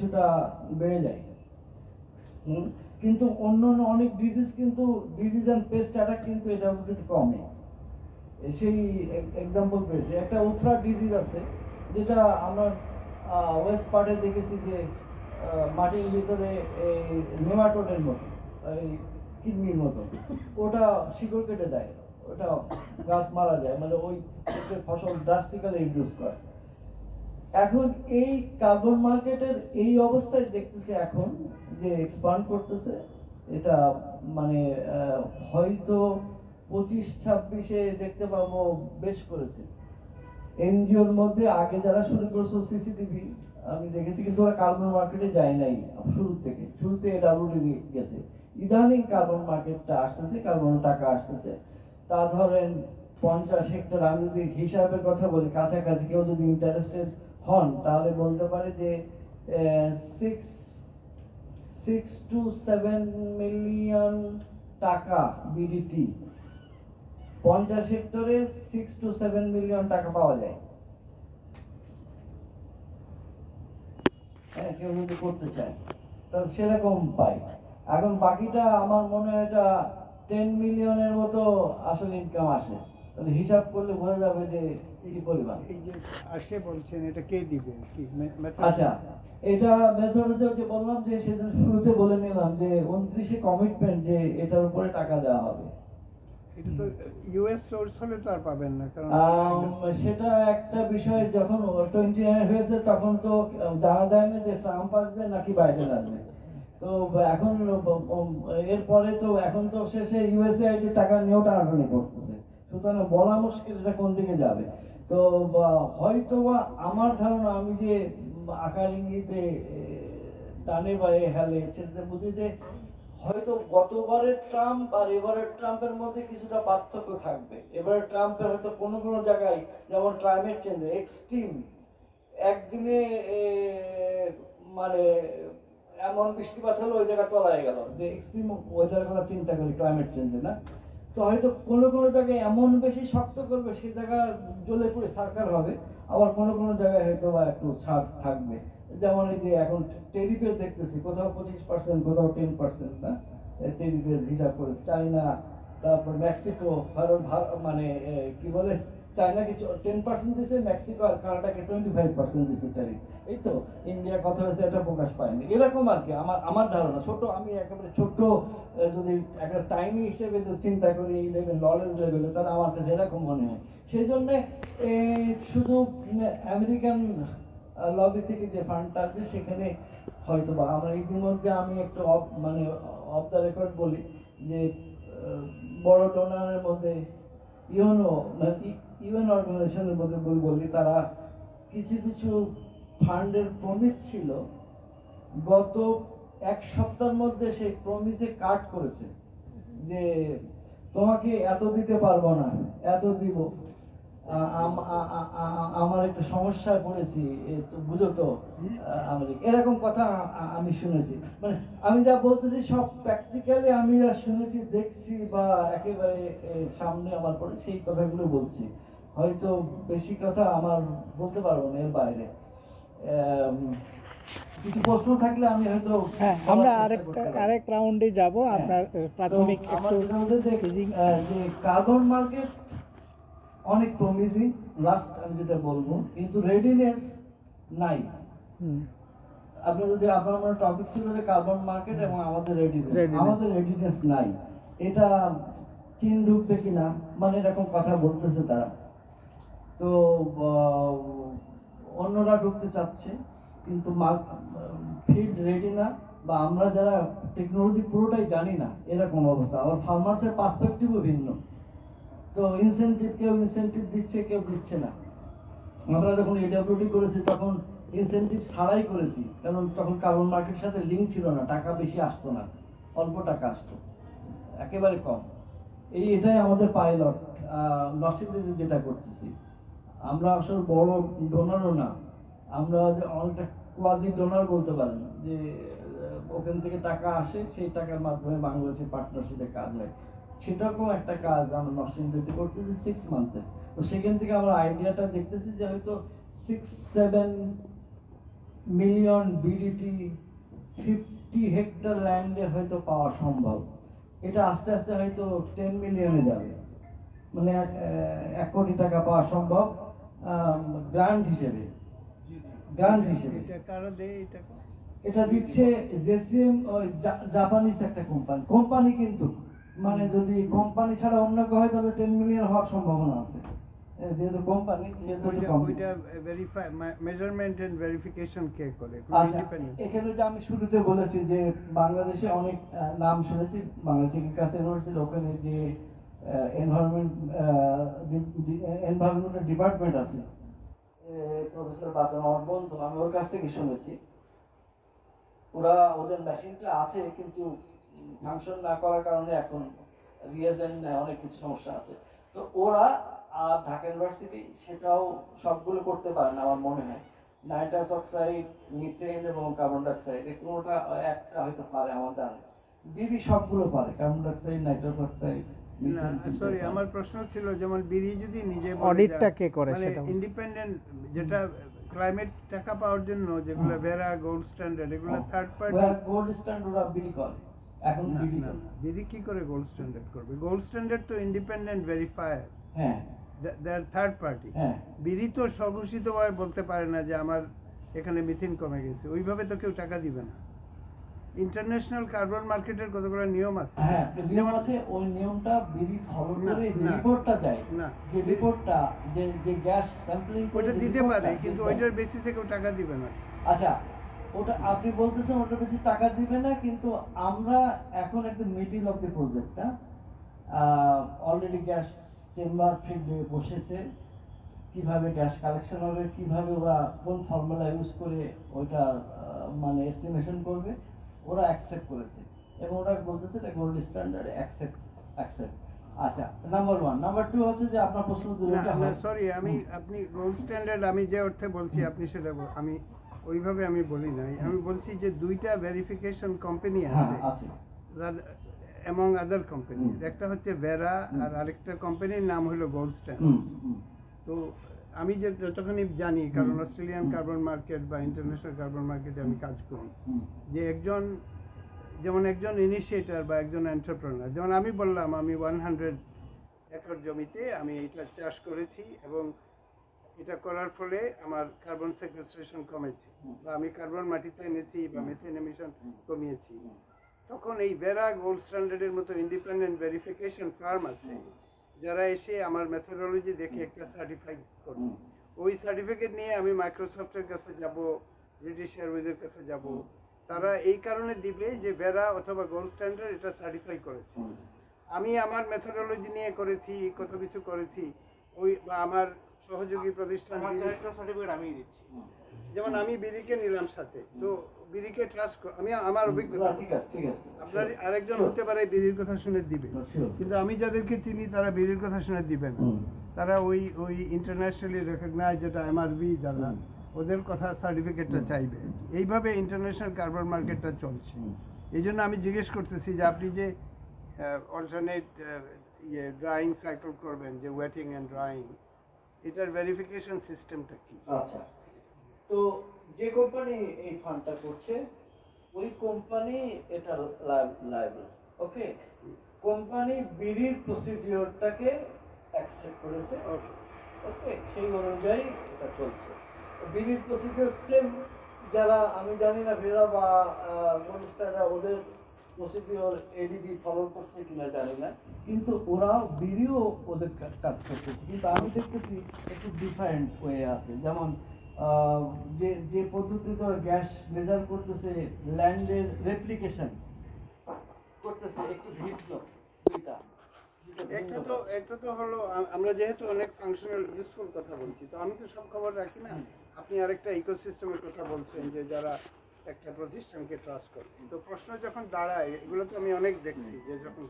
কিছুটা বেড়ে যায়। কিন্তু অন্য অনেক ডিজিজ কিন্তু ডিজিজ অ্যান্ড পেস্ট অ্যাটাক কিন্তু এটা কমে। সেই এক্সাম্পল পেয়েছে, একটা উফরা ডিজিজ আছে যেটা আমরা ওয়েস্ট পার্টে দেখেছি যে মাটির ভিতরে এই নেমাটোডের মতো, এই কৃমির মতো, ওটা শিকড় কেটে দেয়, ওটা গাছ মারা যায়, মানে ওই ফসল ড্রাস্টিক্যালি রিডিউস করে। এখন এই কার্বন মার্কেটের এই অবস্থায় দেখতেছে এখন যে এক্সপান্ড করতেছে, এটা মানে হয়তো 25-26-এ দেখতে পাবো বেশ করেছে। এনজিওর মধ্যে আগে যারা শুরু করেছে সিসিটিভি আমি দেখেছি, কিন্তু ওরা কার্বন মার্কেটে যায় নাই শুরুতে এডাব্লিউডি গেছে। ইদানিং কার্বন মার্কেটটা আসতেছে, কার্বন টাকা আসতেছে। তা ধরেন 50 হেক্টর, আমি যদি হিসাবের কথা বলি, কাছাকাছি কেউ যদি ইন্টারেস্টেড হন তাহলে বলতে পারে যে 6 to 7 মিলিয়ন টাকা বিডিটি, 50 হেক্টরে 6 to 7 মিলিয়ন টাকা পাওয়া যায়। হ্যাঁ, কেউ যদি করতে চায় তাহলে সেরকম পাই। এখন বাকিটা আমার মনে হয় এটা 10 মিলিয়নের মতো আসলে ইনকাম আসে। তাহলে হিসাব করলে বোঝা যাবে যে কি পরিমাণ। এই যে আসে বলছেন, এটা কে দিবে কি? আচ্ছা, এটা মেথড হচ্ছে যে বললাম যে সেদিন শুরুতে বলে নিলাম যে 29-এ কমিটমেন্ট যে এটার উপরে টাকা দেওয়া হবে। এটা তো ইউএস সোর্স হলে তো আর পাবেন না, কারণ সেটা একটা বিষয়। যখন 29 হয়েছে তখন তো জানা যায় না যে ট্রাম্প আসবে নাকি বাইডেন আসবে। তো এখন এরপরে তো এখন তো শেষে ইউএসএআইডি টাকা নিয়েও টানাটানি করতেছে, সুতরাং বলা মুশকিল এটা কোন দিকে যাবে। তো হয়তো বা আমার ধারণা, আমি যে আকার ইঙ্গিতে টানে বা হেলে সেটা বুঝি যে হয়তো গতবারের ট্রাম্প আর এবারের ট্রাম্পের মধ্যে কিছুটা পার্থক্য থাকবে। এবারের ট্রাম্পের হয়তো কোনো কোনো জায়গায়, যেমন ক্লাইমেট চেঞ্জ এক্সট্রিম, একদিনে মানে এমন বৃষ্টিপাত হলো ওই জায়গা তলায় গেল, যে এক্সট্রিম ওয়েদারের কথা চিন্তা করি ক্লাইমেট চেঞ্জে, না তো হয়তো কোনো কোনো জায়গায় এমন বেশি শক্ত করবে সেই জায়গা জ্বলে পুড়ে সরকার হবে, আবার কোনো কোনো জায়গায় হয়তো বা একটু ছাড় থাকবে। যেমন এই যে এখন টেরিফের দেখতেছি, কোথাও 25%, কোথাও 10%, না টেরিফের হিসাব করে চায়না, তারপর মেক্সিকো, মানে কি বলে, চায়নাকে 10% দিচ্ছে, মেক্সিকো আর কানাডাকে 25% দিচ্ছে ট্যারিফ। এই তো ইন্ডিয়া কথা হয়েছে, এটা প্রকাশ পায়নি, এরকম আর কি আমার ধারণা। ছোট, আমি একেবারে ছোট যদি একটা টাইমি হিসেবে চিন্তা করি এই লেভেল, নলেজ লেভেলে, তাহলে আমার কাছে এরকম মনে হয়। সেই জন্যে শুধু আমেরিকান লবি থেকে যে ফান্ডটা আসবে সেখানে হয়তো বা আমরা ইতিমধ্যে, আমি একটু মানে অফ দ্য রেকর্ড বলি যে বড় ডোনারের মধ্যে ইউএন অর্গানাইজেশনের মধ্যে বলি, তারা কিছু কিছু ফান্ডের প্রমিস ছিল, গত 1 সপ্তাহের মধ্যে সেই প্রমিসে কাট করেছে যে তোমাকে এত দিতে পারবো না, এত দিব, আমার একটা সমস্যায় পড়েছি, বুঝো তো আমেরিকা, এরকম কথা আমি শুনেছি। মানে আমি যা বলতেছি সব প্র্যাকটিক্যালি আমি যা শুনেছি, দেখছি, বা একেবারে সামনে আমার পড়ে সেই কথাগুলো বলছি। হয়তো বেশি কথা আমার বলতে পারবো না, এর বাইরে কিছু প্রশ্ন থাকলে আমি হয়তো। হ্যাঁ, আমরা আরেক রাউন্ডে যাব। আপনার প্রাথমিক একটু যে কার্বন মার্কেট অনেক প্রমিজিং, লাস্ট আমি যেটা বলবো, কিন্তু রেডিনেস নাই। আপনি যদি আপনার টপিক ছিল যে কার্বন মার্কেট এবং আমাদের রেডিনেস নাই, এটা চীন ঢুকবে কিনা, মানে এরকম কথা বলতেছে তারা। তো অন্যরা ঢুকতে চাচ্ছে, কিন্তু ফিল্ড রেডি না, বা আমরা যারা টেকনোলজি পুরোটাই জানি না, এরকম অবস্থা। আবার ফার্মার্সের পার্সপেক্টিভও ভিন্ন। তো কেউ ইনসেন্টিভ দিচ্ছে, কেউ দিচ্ছে না। আমরা যখন এডাব্লিউডি করেছি তখন ইনসেন্টিভ ছাড়াই করেছি, কারণ তখন কার্বন মার্কেটের সাথে লিঙ্ক ছিল না, টাকা বেশি আসতো না, অল্প টাকা আসতো, একেবারে কম। এটাই আমাদের পাইলট নরসিংদীতে যেটা করতেছি। আমরা আসলে বড় ডোনারও না, আমরা অনেকটা কোয়াজি ডোনার বলতে পারেন, যে ওখান থেকে টাকা আসে, সেই টাকার মাধ্যমে বাংলাদেশের পার্টনারশিপে কাজ হয়। সেরকম একটা কাজ আমরা নরসিংদীতে করতেছি 6 মান্থে। তো সেখান থেকে আমরা আইডিয়াটা দেখতেছি যে হয়তো 6-7 মিলিয়ন বিডিটি 50 হেক্টর ল্যান্ডে হয়তো পাওয়া সম্ভব। এটা আস্তে আস্তে হয়তো 10 মিলিয়নে যাবে, মানে 1 কোটি টাকা পাওয়া সম্ভব গ্রান্ট হিসেবে। এটা কারো দেয় এটা? এটা দিচ্ছে জেসিএম, জাপানিজ একটা কোম্পানি কিন্তু, মানে যদি কোম্পানি ছাড়া অন্য কেউ হয় তাহলে 10 মিলিয়ন হওয়ার সম্ভাবনা আছে, যেহেতু কোম্পানি সেহেতু ওইটা ভেরিফাই মেজারমেন্ট এন্ড ভেরিফিকেশন কে করে? ইন্ডিপেন্ডেন্ট? এখানে যে আমি শুরুতে বলেছি যে বাংলাদেশে অনেক নাম শুনেছি, বাংলাদেশ এগ্রিকালচার ইউনিভার্সিটির ওখানে যে এনভায়রনমেন্টাল ডিপার্টমেন্ট আছে, প্রফেসর বাদল আমার বন্ধু, আমি ওর কাছ থেকে শুনেছি ওদের মেশিনটা আছে কিন্তু ফাংশন না করার কারণে এখন রিয়েজেন্ট নেয়, অনেক কিছু সমস্যা আছে। তো ওরা আর ঢাকা ইউনিভার্সিটি সেটাও সবগুলো করতে পারে না আমার মনে হয়। নাইট্রাস অক্সাইড, মিথেন এবং কার্বন ডাইঅক্সাইড এই কোনোটা একটা হয়তো পারে আমার জানা। দিদি সবগুলো পারে, carbon dioxide, nitrous oxide. Sorry, আমার প্রশ্ন ছিল যেমন বিড়ি যদি নিজে অডিটটা কে করে মানে সেটা ইন্ডিপেন্ডেন্ট, যেটা ক্লাইমেট টাকা পাওয়ার জন্য যেগুলো ভেরা, গোল্ড স্ট্যান্ডার্ড, এগুলো থার্ড পার্টি। গোল্ড স্ট্যান্ডার্ড ওরা বিলি করে এখন। বিড়ি কি করে গোল্ড স্ট্যান্ডার্ড করবে? গোল্ড স্ট্যান্ডার্ড তো ইন্ডিপেন্ডেন্ট ভেরিফায়ার, হ্যাঁ, দেয়ার থার্ড পার্টি। হ্যাঁ, বিড়ি তো স্বঘোষিতভাবে বলতে পারে না যে আমার এখানে মিথেন কমে গেছে, ওইভাবে তো কেউ টাকা দিবে না। ইন্টারন্যাশনাল কার্বন মার্কেটের কতগুলো নিয়ম আছে। হ্যাঁ, নিয়ম আছে, ওই নিয়মটা বিডি ফলো করে যে না, রিপোর্টটা দেয়, না, যে রিপোর্টটা যে গ্যাস স্যাম্পলিং করে ওইটা যে দিতে রিপোর্টটা, পারে, কিন্তু ওইটার বেসিসে কেউ টাকা দিবে না। আচ্ছা, ওটা আপনি বলতেছেন ওটা বেশি টাকা দিবে না, কিন্তু আমরা এখন একটা মিডিল অফ দি প্রজেক্টটা অলরেডি গ্যাস চেম্বার ফিল্ডে বসেছে, কিভাবে গ্যাস কালেকশন হবে, কিভাবে ওরা কোন ফর্মুলা ইউজ করে ওইটা মানে এস্টিমেশন করবে, ওরা অ্যাকসেপ্ট করেছে এবং ওরা বলতেছে এটা গোল্ড স্ট্যান্ডার্ড অ্যাকসেপ্ট। আচ্ছা, নাম্বার 1। নাম্বার 2 হচ্ছে যে আপনার প্রশ্ন সরি, আপনি গোল্ড স্ট্যান্ডার্ড আমি যে অর্থে বলছি আপনি সেটা আমি ওইভাবে আমি বলি নাই। আমি বলছি যে দুইটা ভেরিফিকেশন কোম্পানি আছে এমং আদার কোম্পানি, একটা হচ্ছে ভেরা আর আরেকটা কোম্পানির নাম হলো গোল্ড স্ট্যান্ডার্ড। তো আমি যে যতখানি জানি, কারণ অস্ট্রেলিয়ান কার্বন মার্কেট বা ইন্টারন্যাশনাল কার্বন মার্কেটে আমি কাজ করি, যে যেমন একজন ইনিশিয়েটর বা একজন এন্টারপ্রেনার, যেমন আমি বললাম আমি 100 একর জমিতে আমি এটা চাষ করেছি এবং এটা করার ফলে আমার কার্বন সেকুয়েস্ট্রেশন কমেছে, বা আমি কার্বন মাটিতে এনেছি বা মিথেন এমিশন কমিয়েছি। তখন এই ভেরা, গোল্ড স্ট্যান্ডার্ডের মতো ইন্ডিপেন্ডেন্ট ভেরিফিকেশন ফার্ম আছে যারা এসে আমার মেথোডোলজি দেখে একটা সার্টিফাই করবে। ওই সার্টিফিকেট নিয়ে আমি মাইক্রোসফটের কাছে যাব, ব্রিটিশ এয়ারওয়েজের কাছে যাব, তারা এই কারণে দিবে যে ভেরা অথবা গোল্ড স্ট্যান্ডার্ড এটা সার্টিফাই করেছে। আমি আমার মেথোডোলজি নিয়ে করেছি, কত কিছু করেছি, ওই বা আমার সহযোগী প্রতিষ্ঠান সার্টিফিকেট আমি দিচ্ছি। যেমন আমি বিড়িকে নিলাম সাথে, তো বিড়িকে ট্রাস্ট আমি আমার অভিজ্ঞতা, ঠিক আছে আপনার আরেকজন হতে পারে বিড়ির কথা শুনে দিবে, কিন্তু আমি যাদেরকে চিনি তারা বিড়ির কথা শুনে দিবে না। তারা ওই ইন্টারন্যাশনালি রেকগনাইজ যেটা এমআরভি যারা, ওদের কথা সার্টিফিকেটটা চাইবে। এইভাবে ইন্টারন্যাশনাল কার্বন মার্কেটটা চলছে। এই জন্য আমি জিজ্ঞেস করতেছি যে আপনি যে অল্টারনেট ড্রাইং সাইকেল করবেন, যে ওয়েটিং অ্যান্ড ড্রাইং, এটার ভেরিফিকেশন সিস্টেমটা কি? আচ্ছা, তো যে কোম্পানি এই ফান্ডটা করছে ওই কোম্পানি এটা লায়াবল। ওকে, কোম্পানি বিড়ির প্রসিডিওরটাকে অ্যাকসেপ্ট করেছে। ওকে, সেই অনুযায়ী এটা চলছে। বিড়ির প্রসিডিওর সেম, যারা আমি জানি না ভেরা বা গোল্ড স্ট্যান্ডার্ড ওদের প্রসিডিওর এডিবি ফলো করছে কিনা জানি না, কিন্তু ওরা বিড়িও ওদের কাজ করতেছে, কিন্তু আমি দেখতেছি একটু ডিফারেন্ট ওয়ে আছে। যেমন যে পদ্ধতিতে গ্যাস মেজার করতেছে, ল্যান্ডের রেপ্লিকেশন করতেছে, একটু ভিন্ন দুইটা। একটা তো হলো আমরা যেহেতু অনেক ফাংশনাল ইউজফুল কথা বলছি, তো আমি তো সব খবর রাখি না। আপনি আরেকটা ইকোসিস্টেমের কথা বলছেন যে যারা একটা প্রতিষ্ঠানকে ট্রাস্ট করে, তো প্রশ্ন যখন দাঁড়ায়, এগুলো তো আমি অনেক দেখছি, যে যখন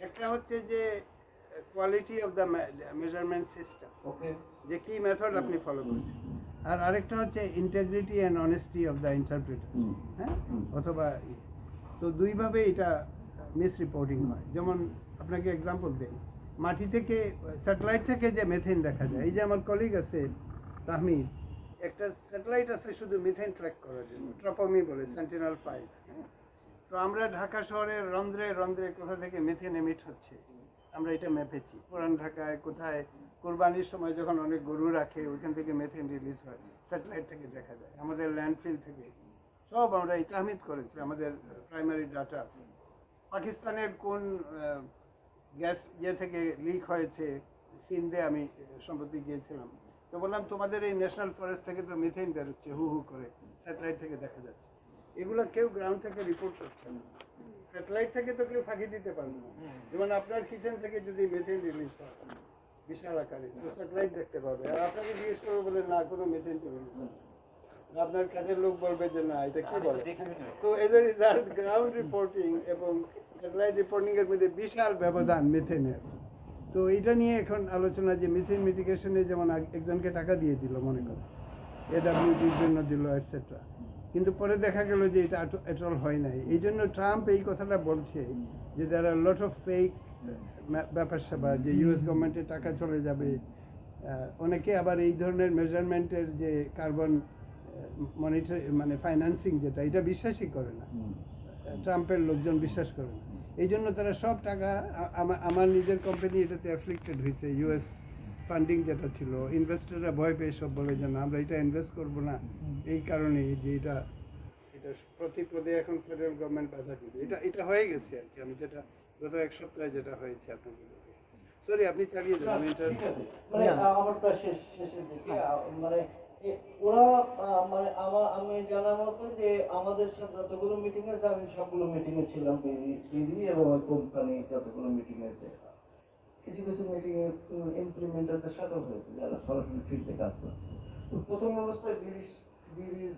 একটা হচ্ছে যে quality of the measurement system, okay, যে কি মেথড আপনি ফলো করছেন, আর আরেকটা হচ্ছে integrity and honesty of the interpreter, হ্যাঁ, অথবা তো দুইভাবে এটা মিস রিপোর্টিং হয়। যেমন আপনাকে এক্সাম্পল দেই, মাটি থেকে স্যাটেলাইট থেকে যে মেথেন দেখা যায়, এই যে আমার কলিগ আছে তাহমিদ, একটা স্যাটেলাইট আছে শুধু মিথেন ট্র্যাক করার জন্য, ট্রপমি বলে, সেন্টিনেল-5। তো আমরা ঢাকা শহরের রন্ধ্রে রন্ধ্রে কোথা থেকে মিথেন এমিট হচ্ছে আমরা এটা মেপেছি। পুরান ঢাকায় কোথায় কোরবানির সময় যখন অনেক গরু রাখে ওইখান থেকে মেথেন রিলিজ হয়, স্যাটেলাইট থেকে দেখা যায়। আমাদের ল্যান্ডফিল থেকে সব আমরা তাহমিদ করেছি, আমাদের প্রাইমারি ডাটা আছে। পাকিস্তানের কোন গ্যাস থেকে লিক হয়েছে সিন্ধে আমি সম্প্রতি গিয়েছিলাম, তো বললাম তোমাদের এই ন্যাশনাল ফরেস্ট থেকে তো মিথেন বেরোচ্ছে হু হু করে, স্যাটেলাইট থেকে দেখা যাচ্ছে। এগুলো কেউ গ্রাউন্ড থেকে রিপোর্ট করছে না, স্যাটেলাইট থেকে তো কেউ ফাঁকি দিতে পারবে না। যেমন আপনার কিচেন থেকে যদি মেথেন রিলিজ হয় বিশাল আকারে, তো স্যাটেলাইট দেখতে পাবে, আর আপনাকে জিজ্ঞেস করবে বলে না কোনো মেথেন তো রিলিজ হয়, আপনার কাজের লোক বলবে যে না এটা কি বলে। তো as a result ground reporting এবং স্যাটেলাইট রিপোর্টিং এর মধ্যে বিশাল ব্যবধান মিথেনের। তো এটা নিয়ে এখন আলোচনা যে মিথেন মিটিগেশনে যেমন একজনকে টাকা দিয়ে দিল মনে করো, এডব্লিউডির জন্য দিল এটসেট্রা, কিন্তু পরে দেখা গেল যে এটা এটল হয় নাই। এই জন্য ট্রাম্প এই কথাটা বলছে যে দেয়ার আর লট অফ ফেক ব্যাপার স্যাপার, যে ইউএস গভর্নমেন্টের টাকা চলে যাবে। অনেকে আবার এই ধরনের মেজারমেন্টের যে কার্বন মনিটর মানে ফাইন্যান্সিং যেটা, এটা বিশ্বাসই করে না, ট্রাম্পের লোকজন বিশ্বাস করে না। এই জন্য তারা সব টাকা, আমার নিজের কোম্পানি এটাতে অ্যাফ্লিক্টেড হয়েছে, ইউএস ফান্ডিং যেটা ছিল, ইনভেস্টররা ভয় পেয়ে সব বলে যে না আমরা এটা ইনভেস্ট করবো না, এই কারণে যে এটা প্রতি পদে এখন ফেডারেল গভর্নমেন্ট বাধা দিবে। এটা হয়ে গেছে আর কি, আমি যেটা গত এক সপ্তাহে যেটা হয়েছে আপনাকে বলি। সরি আপনি চালিয়ে যান। মানে আমার প্রায় শেষের দিকে মানে ওরা মানে আমি জানা মতো যে আমাদের সাথে যতগুলো মিটিং আছে আমি সবগুলো মিটিং এ ছিলাম, বিডি এবং কোম্পানি যতগুলো মিটিং আছে, কিছু কিছু মিটিং এ ইমপ্লিমেন্টারদের সাথেও হয়েছে যারা সরাসরি ফিল্ডে কাজ করছে। তো প্রথম অবস্থায় বিডির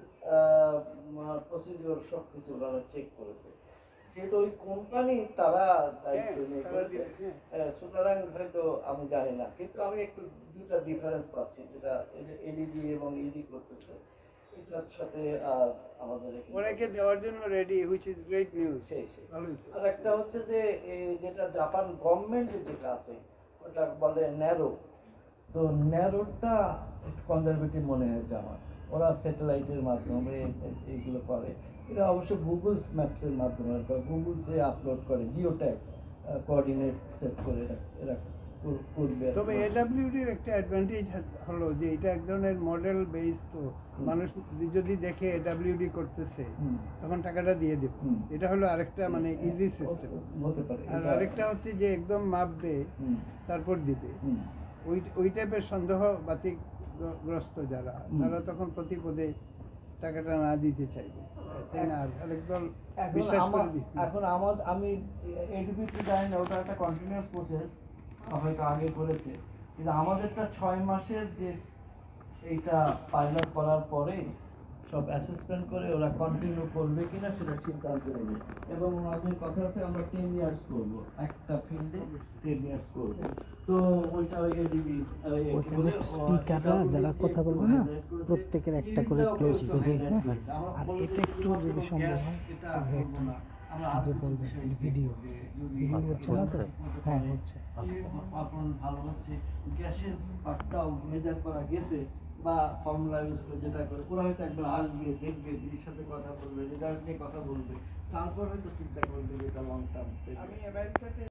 প্রসিডিওর সবকিছু ওরা চেক করেছে, যেহেতু ওই কোম্পানি তারা দায়িত্ব নিয়ে করেছে, সুতরাং হয়তো আমি জানি না, কিন্তু আমি একটু দুটা ডিফারেন্স পাচ্ছি, যেটা এডিডি এবং ইডি করতেছে এটার সাথে আর আমাদের অনেকে দেওয়ার জন্য ready, which is great news. আর একটা হচ্ছে যে যেটা জাপান গভর্নমেন্টের যেটা আছে ওটা বলে ন্যারো, তো ন্যারোটা একটু কনজারভেটিভ মনে হয়েছে আমার। ওরা স্যাটেলাইটের মাধ্যমে এইগুলো করে, এরা অবশ্য গুগলস ম্যাপসের মাধ্যমে গুগলসে আপলোড করে, জিও ট্যাগ কোঅর্ডিনেট সেট করে এরা করবে। তবে এডব্লিউডির একটা অ্যাডভান্টেজ হলো যে এটা এক ধরনের মডেল বেস, তো মানুষ যদি দেখে এডব্লিউডি করতেছে তখন টাকাটা দিয়ে দেবে। এটা হলো আরেকটা মানে ইজি সিস্টেম হতে পারে। আর আরেকটা হচ্ছে যে একদম মাপবে তারপর দিবে, ওই টাইপের সন্দেহ বাতিগ্রস্ত যারা, তারা তখন প্রতি পদে টাকাটা না দিতে চাইবে, তাই না? আর একদল বিশ্বাস করে দিবে। এখন আমি এডিবিটি জানি না, ওটা একটা কন্টিনিউয়াস প্রসেস, হয়তো আগে করেছে, কিন্তু আমাদেরটা 6 মাসের যে এইটা পাইলট করার পরে সব অ্যাসেসমেন্ট করে ওরা কন্টিনিউ করবে কিনা সেটা সিদ্ধান্ত নেবে। এবং আমাদের কথা আছে আমরা 10 ইয়ার্স করব, একটা ফিল্ডে 10 ইয়ার্স করব। তো ওইটা এডিবি স্পিকাররা যারা কথা বলবে না প্রত্যেকের একটা করে ক্লোজ দেবে, আর এটা একটু যদি সম্ভব হয় যে বলবেন ভিডিও হচ্ছে না তো? হ্যাঁ হচ্ছে, ভালো হচ্ছে। গ্যাসের পার্টটাও মেজার করা গেছে বা ফর্মুলা ইউজ করে যেটা করে, ওরা হয়তো একবার আসবে, দেখবে, দিদির সাথে কথা বলবে, রেজাল্ট নিয়ে কথা বলবে, তারপর হয়তো চিন্তা করবে যে এটা লং টার্ম।